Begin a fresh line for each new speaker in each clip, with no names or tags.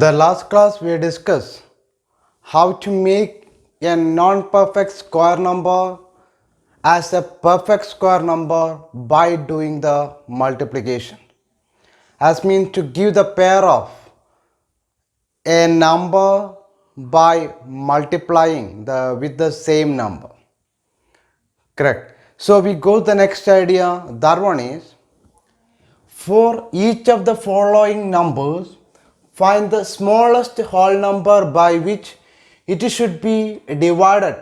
The last class we discussed how to make a non-perfect square number as a perfect square number by doing the multiplication. As means to give the pair of a number by multiplying with the same number. Correct. So we go to the next idea. That one is, for each of the following numbers, find the smallest whole number by which it should be divided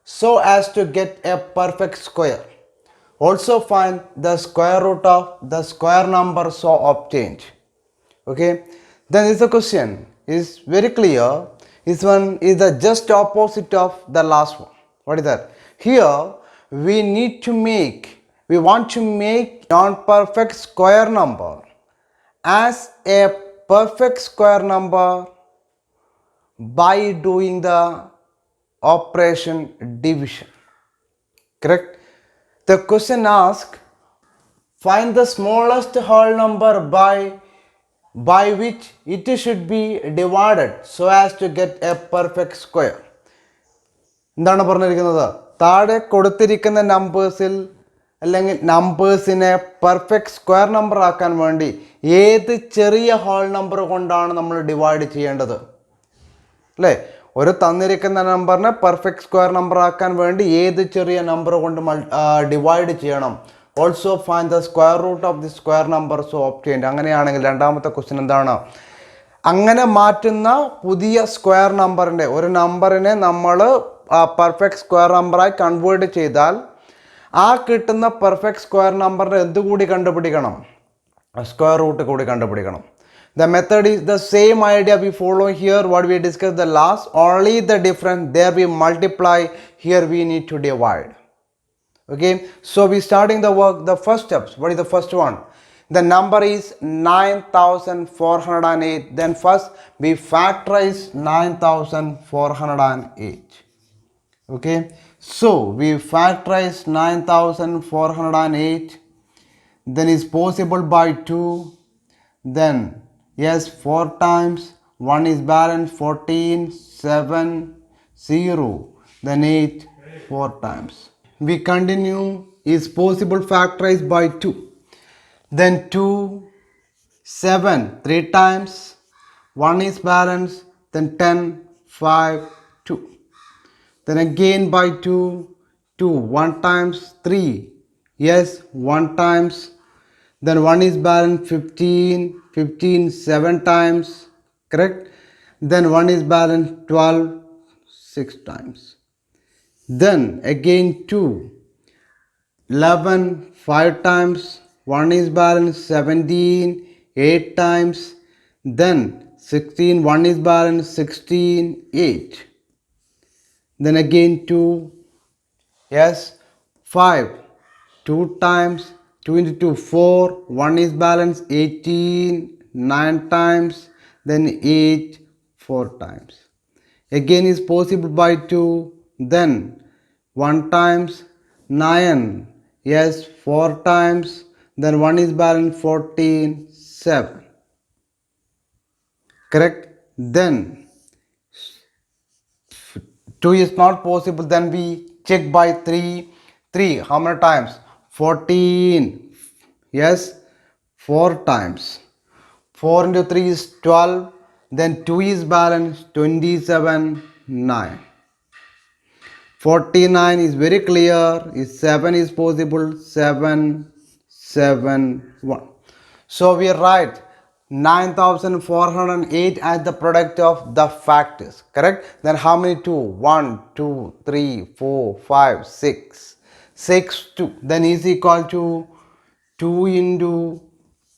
so as to get a perfect square. Also find the square root of the square number so obtained. Okay. Then this question is very clear. This one is the just opposite of the last one. What is that? Here we want to make non-perfect square number as a perfect square number by doing the operation division. Correct? The question asks, find the smallest whole number by which it should be divided so as to get a perfect square. എന്താണ് പറഞ്ഞിരിക്കുന്നത്? താഴെ കൊടുത്തിരിക്കുന്ന നമ്പേഴ്സിൽ അല്ലെങ്കിൽ നമ്പേഴ്സിനെ perfect square number ആക്കാൻ വേണ്ടി ഏത് ചെറിയ whole number കൊണ്ടാണ് നമ്മൾ ഡിവൈഡ് ചെയ്യേണ്ടത്? അല്ലേ? ഒരു തന്നിരിക്കുന്ന നമ്പറിനെ പെർഫെക്റ്റ് സ്ക്വയർ നമ്പർ ആക്കാൻ വേണ്ടി ഏത് ചെറിയ നമ്പർ കൊണ്ട് ഡിവൈഡ് ചെയ്യണം? Also find the square root of the square number so obtained. അങ്ങനെയാണെങ്കിൽ രണ്ടാമത്തെ ക്വസ്റ്റ്യൻ എന്താണ്? അങ്ങനെ മാറ്റുന്ന പുതിയ സ്ക്വയർ നമ്പറിൻ്റെ ഒരു നമ്പറിനെ നമ്മൾ പെർഫെക്റ്റ് സ്ക്വയർ നമ്പറായി കൺവേർട്ട് ചെയ്താൽ ആ കിട്ടുന്ന പെർഫെക്റ്റ് സ്ക്വയർ നമ്പറിൻ്റെ എന്തുകൂടി കണ്ടുപിടിക്കണം? സ്ക്വയർ റൂട്ട് കൂടി കണ്ടുപിടിക്കണം. The method is the same idea we follow here, what we discussed the last, only the difference there we multiply, here we need to divide. Okay, so we starting the work, the first steps. What is the first one? The number is 9408. Then first we factorize 9408. Okay, so we factorize 9408. Then is possible by 2. Then yes, 4 times 1 is balance 14, 7, 0, then 8, 4 times. We continue, is possible factorize by 2. Then 2, 7, 3 times, 1 is balance, then 10, 5, 2. Then again by 2, 2, 1 times 3, yes, 1 times, then 1 is balance 15, 15, 7 times, correct? Then 1 is balance 12, 6 times. Then again 2, 11, 5 times, 1 is balance 17, 8 times, then 16, 1 is balance 16, 8. Then again 2, yes, 5, 2 times, 2 into 2, 4, 1 is balance 18, 9 times, then 8, 4 times. Again is possible by 2, then 1 times, 9, yes, 4 times, then 1 is balance 14, 7. Correct? Then 2 is not possible, then we check by 3. 3, how many times? 14, yes, 4 times. 4 into 3 is 12, then 2 is balance 27, 9. 49 is very clear, is 7 is possible, 7, 7, 1. So we write 9408 as the product of the factors, correct? Then how many 2? 1, 2, 3, 4, 5, 6. 6, 2. Then is equal to 2 into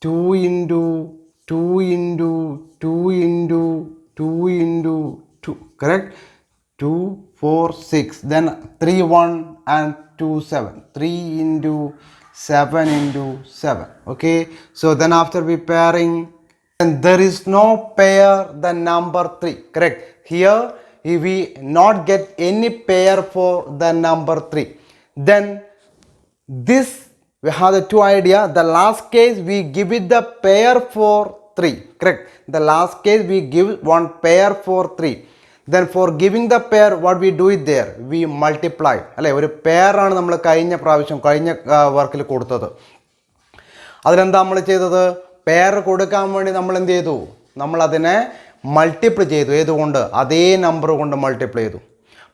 2 into 2 into 2 into 2 into 2. Correct? 2, 4, 6. Then 3, 1 and 2, 7. 3 into 7 into 7. Okay. So then after we pairing, and there is no pair the number 3. Correct? Here if we not get any pair for the number 3. Then this we have the two idea. The last case we give it the pair for 3. Correct. The last case we give one pair for 3. Then for giving the pair, what we do it there? We multiply. അല്ലേ, ഒരു pair ആണ് നമ്മൾ കഴിഞ്ഞ വർക്കിൽ കൊടുത്തത്. അതിലെന്താ നമ്മൾ ചെയ്തത്? പെയർ കൊടുക്കാൻ വേണ്ടി നമ്മൾ എന്ത് ചെയ്തു? നമ്മൾ അതിനെ മൾട്ടിപ്ലൈ ചെയ്തു. ഏതുകൊണ്ട്? അതേ നമ്പർ കൊണ്ട് മൾട്ടിപ്ലൈ ചെയ്തു.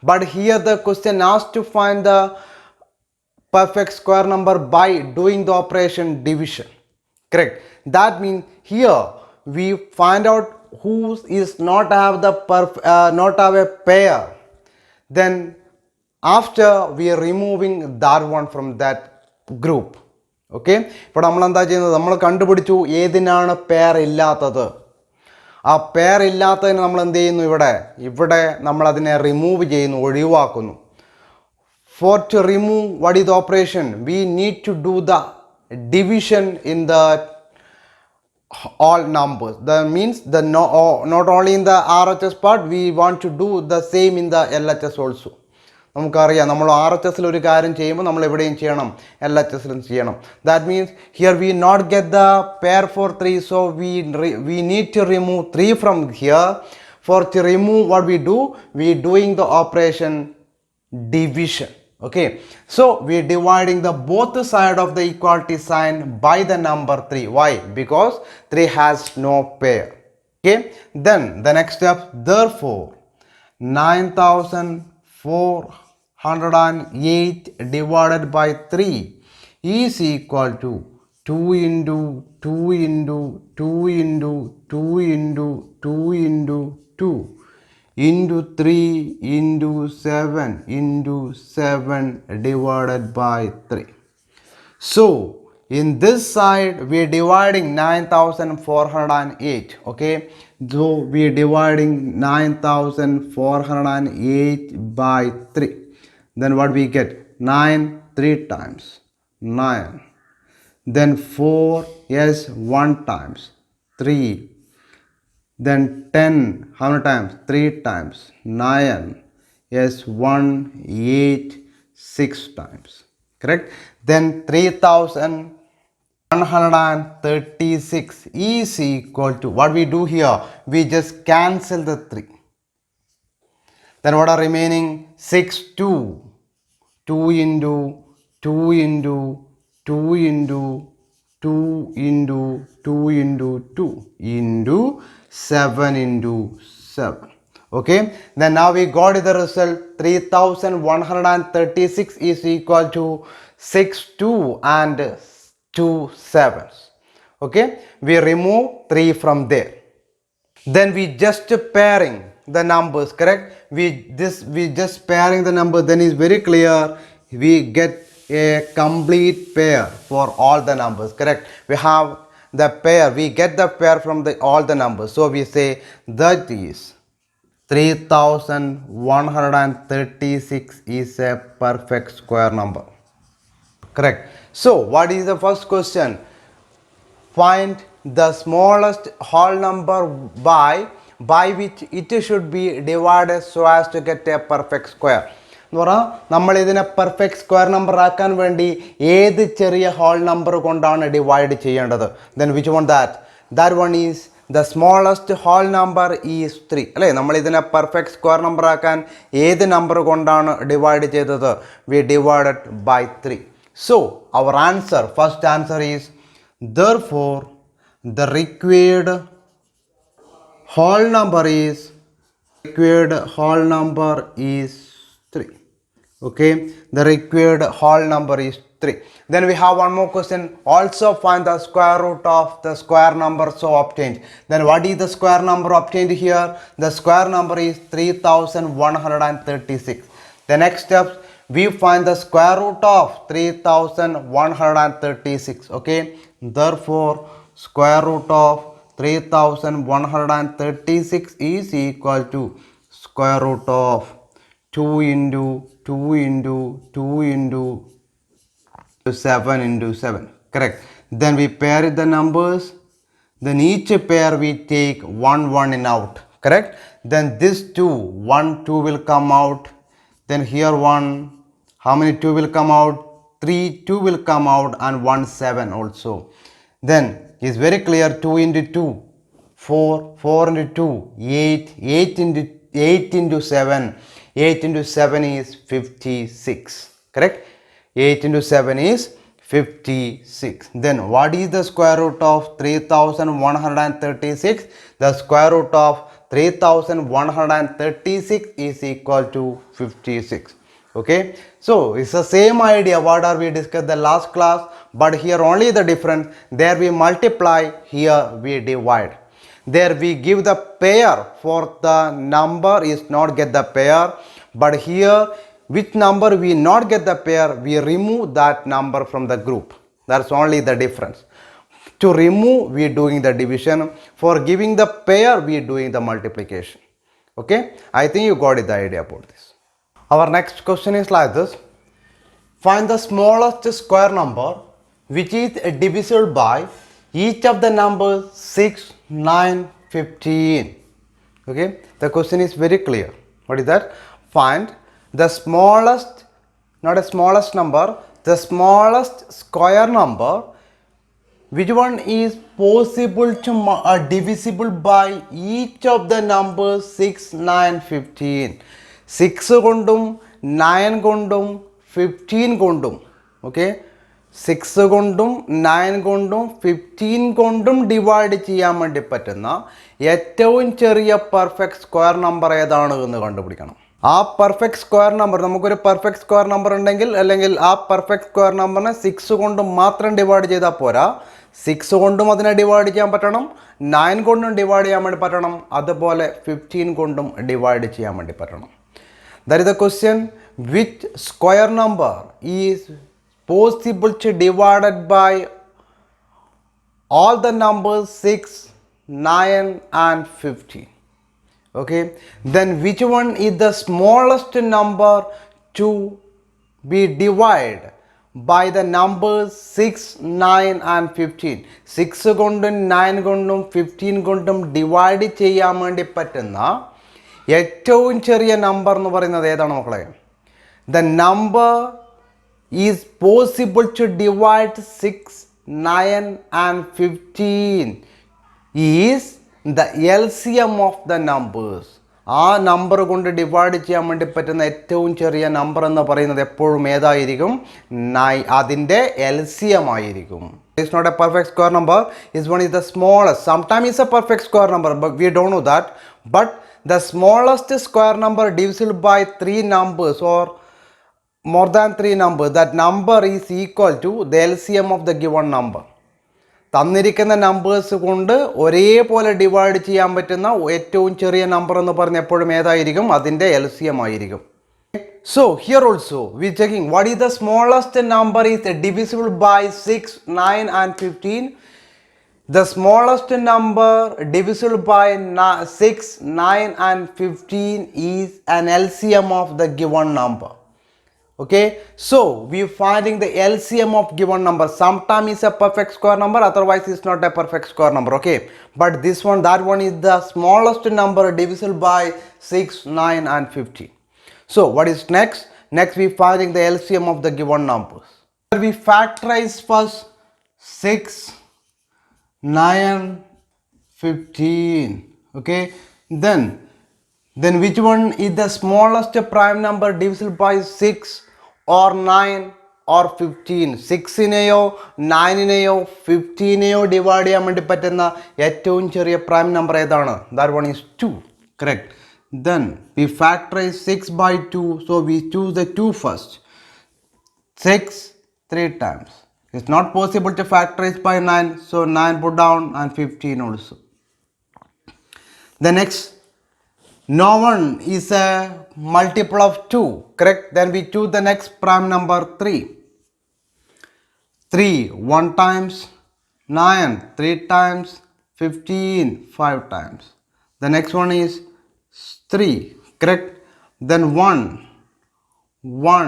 But here the question asked to find the perfect square number by doing the operation division. Correct. That means here we find out who is not have a pair. Then after we are removing that one from that group. Okay. ഇപ്പോൾ നമ്മൾ എന്താ ചെയ്യുന്നത്? നമ്മൾ കണ്ടുപിടിച്ചു ഏതിനാണ് pair ഇല്ലാത്തത്. ആ pair ഇല്ലാത്തതിന് നമ്മൾ എന്ത് ചെയ്യുന്നു? ഇവിടെ നമ്മൾ അതിനെ റിമൂവ് ചെയ്യുന്നു, ഒഴിവാക്കുന്നു. For to remove, what is the operation? We need to do the division in the all numbers. That means not only in the RHS part, we want to do the same in the LHS also. നമുക്കറിയാം, നമ്മൾ RHSൽ ഒരു കാര്യം ചെയ്യുമ്പോൾ നമ്മൾ എവിടെയും ചെയ്യണം, LHSലും ചെയ്യണം. That means here we not get the pair for 3, so we need to remove 3 from here. For to remove, what we do? We doing the operation division. Okay, so we are dividing the both side of the equality sign by the number 3. Why? Because 3 has no pair. Okay, then the next step, therefore 9408 divided by 3 is equal to 2 into 2 into 2 into 2 into 2 into 2 into 3 into 7 into 7 divided by 3. So in this side we are dividing 9408. Okay, so we are dividing 9408 by 3. Then what we get? 9 3 times 9. Then 4, yes, 1 times 3. Then 10, how many times? 3 times 9. Yes, 1 8 6 times. Correct. Then 3136 is equal to, what we do here? We just cancel the 3. Then what are remaining? 6 2 2 into 2 into 2 into 2 into 2 into 2 into 7 into 7. Okay, then now we got the result. 3136 is equal to 6 2 and 2 7s. Okay, we remove 3 from there. Then we just pairing the numbers. Correct. We just pairing the number. Then is very clear. We get a complete pair for all the numbers. Correct. We have the pair, we get the pair from all the numbers. So we say that is 3136 is a perfect square number. Correct. So what is the first question? Find the smallest whole number by which it should be divided so as to get a perfect square. എന്ന് പറഞ്ഞാൽ നമ്മൾ ഇതിനെ perfect square number ആക്കാൻ വേണ്ടി ഏത് ചെറിയ whole number കൊണ്ടാണ് divide ചെയ്യേണ്ടത്? Then which one that one is the smallest whole number is 3. അല്ലേ, നമ്മൾ ഇതിനെ പെർഫെക്റ്റ് സ്ക്വയർ നമ്പർ ആക്കാൻ ഏത് നമ്പർ കൊണ്ടാണ് ഡിവൈഡ് ചെയ്തത്? We divided by 3. So our answer, first answer is therefore the required whole number is 3. Okay, the required whole number is 3. Then we have one more question. Also find the square root of the square number so obtained. Then what is the square number obtained here? The square number is 3136. The next step, we find the square root of 3136. Okay, therefore square root of 3136 is equal to square root of 2 into 2 into 2 into 7 into 7. Correct. Then we pair the numbers. Then each pair we take 1 1 in out. Correct. Then this 2 1 2 will come out. Then here 1, how many 2 will come out? 3 2 will come out and 1 7 also. Then is very clear, 2 into 2 4, 4 into 2, 8, 8 into 7, 8 into 7 is 56, correct? 8 into 7 is 56. Then what is the square root of 3136? The square root of 3136 is equal to 56. Okay, so it's the same idea what are we discussed the last class, but here only the difference. There we multiply, here we divide. There we give the pair for the number is not get the pair, but here which number we not get the pair, we remove that number from the group. That's only the difference. To remove, we are doing the division. For giving the pair, we are doing the multiplication. Okay, I think you got it, the idea about this. Our next question is like this. Find the smallest square number which is divisible by each of the numbers 6, 9, 15. Okay, the question is very clear. What is that? Find the smallest, not a smallest number, the smallest square number which one is possible to divisible by each of the numbers 6, 9, 15. 6 കൊണ്ടും 9 കൊണ്ടും 15 കൊണ്ടും okay 6 കൊണ്ടും 9 കൊണ്ടും 15 കൊണ്ടും divide ചെയ്യാൻ വേണ്ടി പറ്റുന്ന ഏറ്റവും ചെറിയ പെർഫെക്റ്റ് സ്ക്വയർ നമ്പർ ഏതാണ് എന്ന് കണ്ടുപിടിക്കണം. ആ പെർഫെക്റ്റ് സ്ക്വയർ നമ്പർ, നമുക്കൊരു പെർഫെക്റ്റ് സ്ക്വയർ നമ്പർ ഉണ്ടെങ്കിൽ അല്ലെങ്കിൽ ആ പെർഫെക്റ്റ് സ്ക്വയർ നമ്പറിനെ 6 കൊണ്ട് മാത്രം ഡിവൈഡ് ചെയ്താൽ പോരാ, 6 കൊണ്ടും അതിനെ ഡിവൈഡ് ചെയ്യാൻ പറ്റണം, 9 കൊണ്ടും ഡിവൈഡ് ചെയ്യാൻ വേണ്ടി പറ്റണം, അതുപോലെ 15 കൊണ്ടും ഡിവൈഡ് ചെയ്യാൻ വേണ്ടി പറ്റണം. That is the question. Which square number is possible to divided by all the numbers 6, 9 and 15? Okay, then which one is the smallest number to be divided by the numbers 6, 9 and 15? 6 കൊണ്ടും 9 കൊണ്ടും 15 കൊണ്ടും divide ചെയ്യാൻ വേണ്ടി പറ്റുന്ന ഏറ്റവും ചെറിയ number എന്ന് പറയുന്നത് ഏതാണ് മക്കളെ? The number is possible to divide 6, 9 and 15 is the LCM of the numbers. ആ നമ്പർ കൊണ്ട് ഡിവൈഡ് ചെയ്യാൻ വേണ്ടി പറ്റുന്ന ഏറ്റവും ചെറിയ നമ്പർ എന്ന് പറയുന്നത് എപ്പോഴും ഏതായിരിക്കും? അതിൻ്റെ LCM ആയിരിക്കും. It's not a perfect square number. This one is the smallest. Sometimes it's a perfect square number, but we don't know that. But the smallest square number divisible by 3 numbers or more than 3 numbers, that number is equal to the LCM of the given number. തന്നിരിക്കുന്ന numbers കൊണ്ട് ഒരേപോലെ divide ചെയ്യാൻ പറ്റുന്ന ഏറ്റവും ചെറിയ number എന്ന് പറഞ്ഞ എപ്പോഴും ഏതായിരിക്കും? അതിൻ്റെ LCM ആയിരിക്കും. So here also we checking what is the smallest number is divisible by 6, 9 and 15. The smallest number divisible by 6, 9 and 15 is an LCM of the given number. Okay, so we are finding the LCM of given number. Sometimes it's a perfect square number, otherwise it's not a perfect square number. Okay, but this one, that one is the smallest number divisible by 6, 9 and 15. So what is next? Next we finding the LCM of the given numbers. We factorize first 6, 9, 15. Okay, then which one is the smallest prime number divisible by 6 or 9 or 15? 6-നെയോ 9-നെയോ 15-നെയോ divide ചെയ്യാൻ വേണ്ടി പറ്റുന്ന ഏറ്റവും ചെറിയ prime number ഏതാണ്? That one is 2. Correct. Then we factorize 6 by 2, so we choose the 2 first. 6 3 times. It's not possible to factorize by 9, so 9 put down and 15 also. The next, no one is a multiple of 2, correct? Then we choose the next prime number 3. 3 1 times, 9 3 times, 15 5 times. The next one is 3, correct? Then 1 1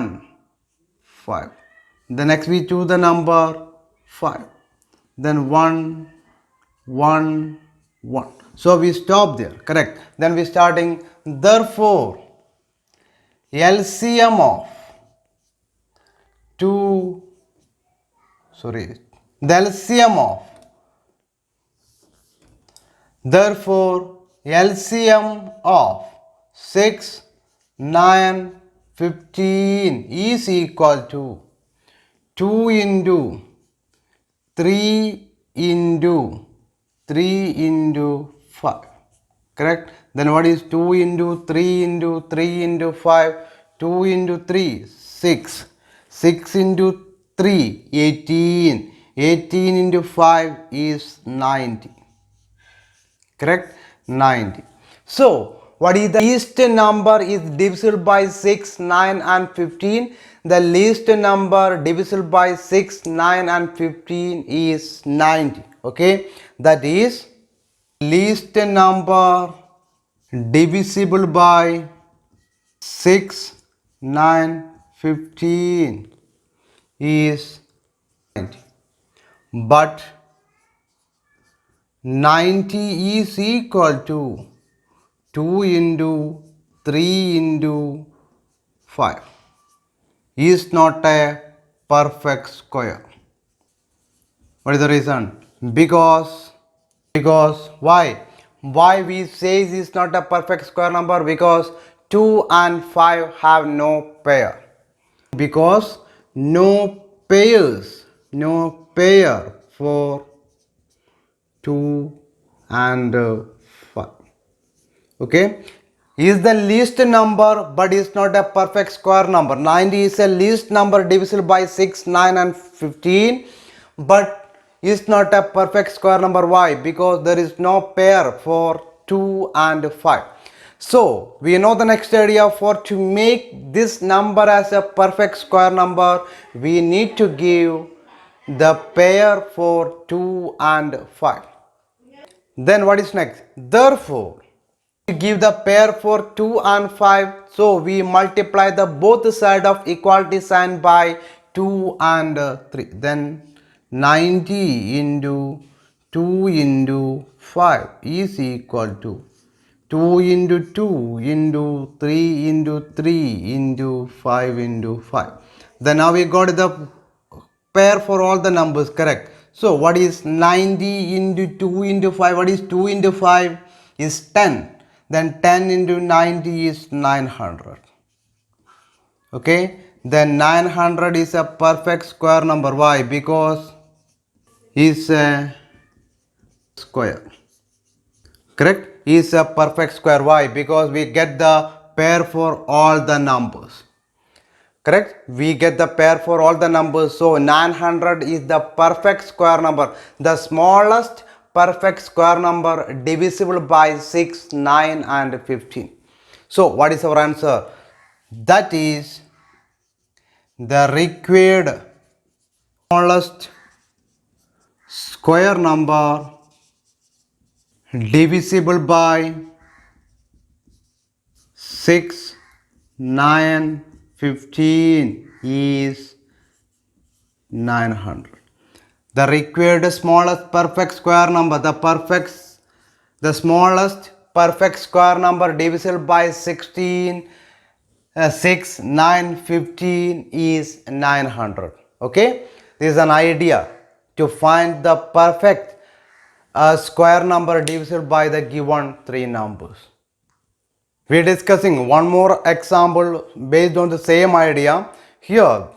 5. The next we choose the number 5. Then 1 1 1. So we stop there, correct? Then we starting. Therefore LCM of the LCM of Therefore, LCM of 6, 9, 15 is equal to 2 into 3 into 3 into 5. Correct? Then what is 2 into 3 into 3 into 5? 2 into 3, 6. 6 into 3, 18. 18 into 5 is 90. Correct? 90. So, what is the least number is divisible by 6, 9 and 15. The least number divisible by 6, 9 and 15 is 90. Okay? That is least number divisible by 6, 9, 15 is 90. But 90 is equal to 2 into 3 into 5 is not a perfect square. What is the reason? Because why we say it is not a perfect square number? Because 2 and 5 have no pair. Because no pair for 2 and 5. Okay, is the least number but is not a perfect square number. 90 is a least number divisible by 6, 9 and 15 but is not a perfect square number. Why? Because there is no pair for 2 and 5. So we know the next idea. For to make this number as a perfect square number, we need to give the pair for 2 and 5. Then what is next? Therefore, we give the pair for 2 and 5. So we multiply the both side of equality sign by 2 and 3. Then 90 into 2 into 5 is equal to 2 into 2 into 3 into 3 into 5 into 5. Then now we got the pair for all the numbers, correct? So what is 90 into 2 into 5? What is 2 into 5 is 10. Then 10 into 90 is 900. Okay, then 900 is a perfect square number. Why? Because is a square. Correct? Is a perfect square. Why? Because we get the pair for all the numbers. Correct? We get the pair for all the numbers. So 900 is the perfect square number, the smallest perfect square number divisible by 6, 9 and 15. So what is our answer? That is the required smallest square number divisible by 6, 9, 15 is 900. The required smallest perfect square number, the smallest perfect square number divisible by 16, 6, 9, 15 is 900. Okay, this is an idea to find the perfect square number divisible by the given three numbers. We are discussing one more example based on the same idea. Here,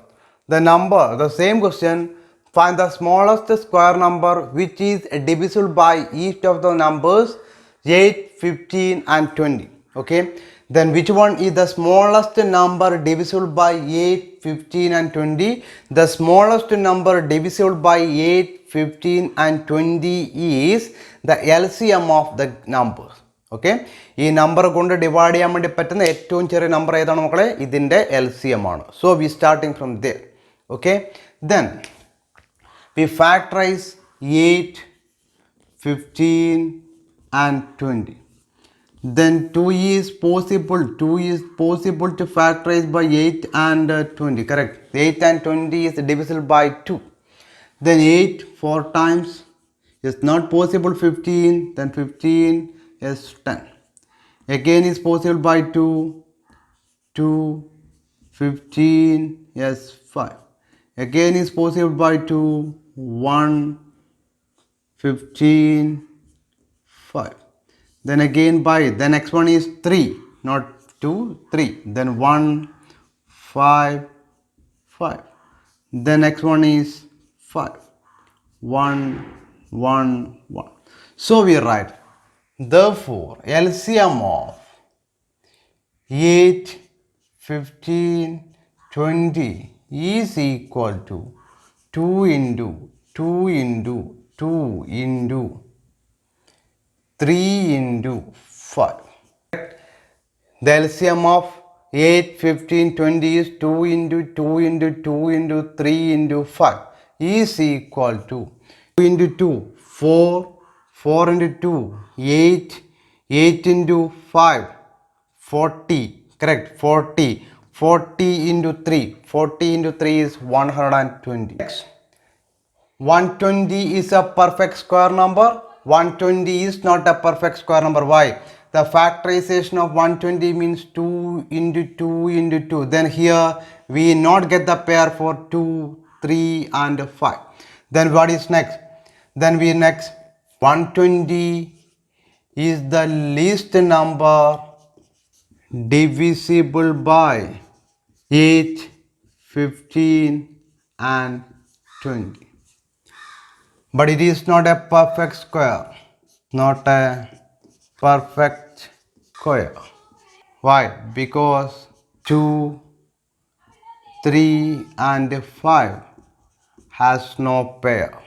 the same question, find the smallest square number which is divisible by each of the numbers 8, 15 and 20. Okay, then which one is the smallest number divisible by 8, 15 and 20? The smallest number divisible by 8, 15 and 20 is the LCM of the numbers. Okay, ഈ number കൊണ്ട് divide ചെയ്യാൻ വേണ്ടി പറ്റുന്ന ഏറ്റവും ചെറിയ number ഏതാണ് മക്കളെ? ഇതിൻ്റെ LCM ആണ്. So we starting from there. Okay, then we factorize 8, 15 and 20. Then 2 is possible to factorize by 8 and 20, correct? 8 and 20 is divisible by 2. Then 8 4 times is not possible. 15, then 15 is 10. Again is possible by 2, 2, 15 is 5. Again is possible by 2, 1, 15, 5. Then again by, the next one is 3, not 2, 3. Then 1, 5, 5. The next one is 5, 1, 1, 1. So we write, therefore LCM of 8, 15, 20 is equal to 2 into 2 into 2 into 3 into 5. The LCM of 8, 15, 20 is 2 into 2 into 2 into 3 into 5 is equal to 2 into 2, 4, 4 into 2, 8, 8 into 5, 40, correct, 40, 40 into 3, 40 into 3 is 120. Next, 120 is a perfect square number. 120 is not a perfect square number. Why? The factorization of 120 means 2 into 2 into 2. Then here we not get the pair for 2, 3 and 5. Then what is next? Then we next 120 is the least number divisible by 8, 15 and 20. But it is not a perfect square. Not a perfect square. Why? Because 2, 3 and 5 has no pair.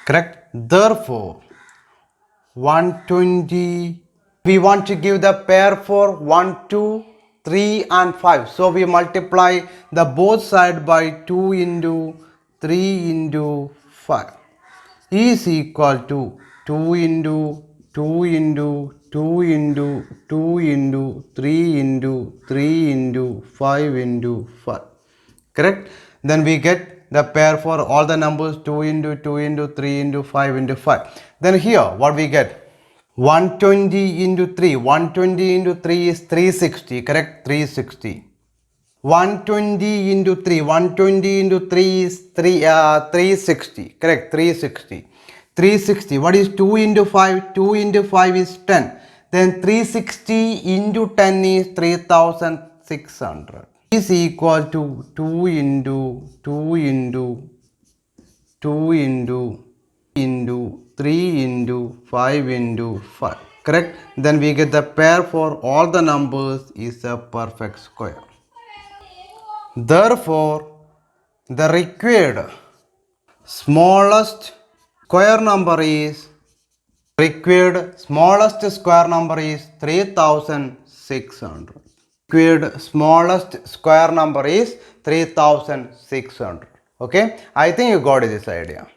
Correct? Therefore, 120, we want to give the pair for 1, 2, 3 and 5. So we multiply the both side by 2 into 3 into 5 is equal to 2 into 2 into 2 into 2 into 3 into 3 into 5 into 5. Correct? Then we get the pair for all the numbers 2 into 2 into 3 into 5 into 5. Then here what we get? 120 into 3. 120 into 3 is 360. Correct? 360. 120 into 3. 120 into 3 is 360. Correct? 360. 360. What is 2 into 5? 2 into 5 is 10. Then 360 into 10 is 3600. Is equal to 2 into 2 into 2 into 3 into 5 into 5. Correct? Then we get the pair for all the numbers is a perfect square. Therefore, the required smallest square number is smallest square number is 3600. Required smallest square number is 3600. Okay, I think you got this idea.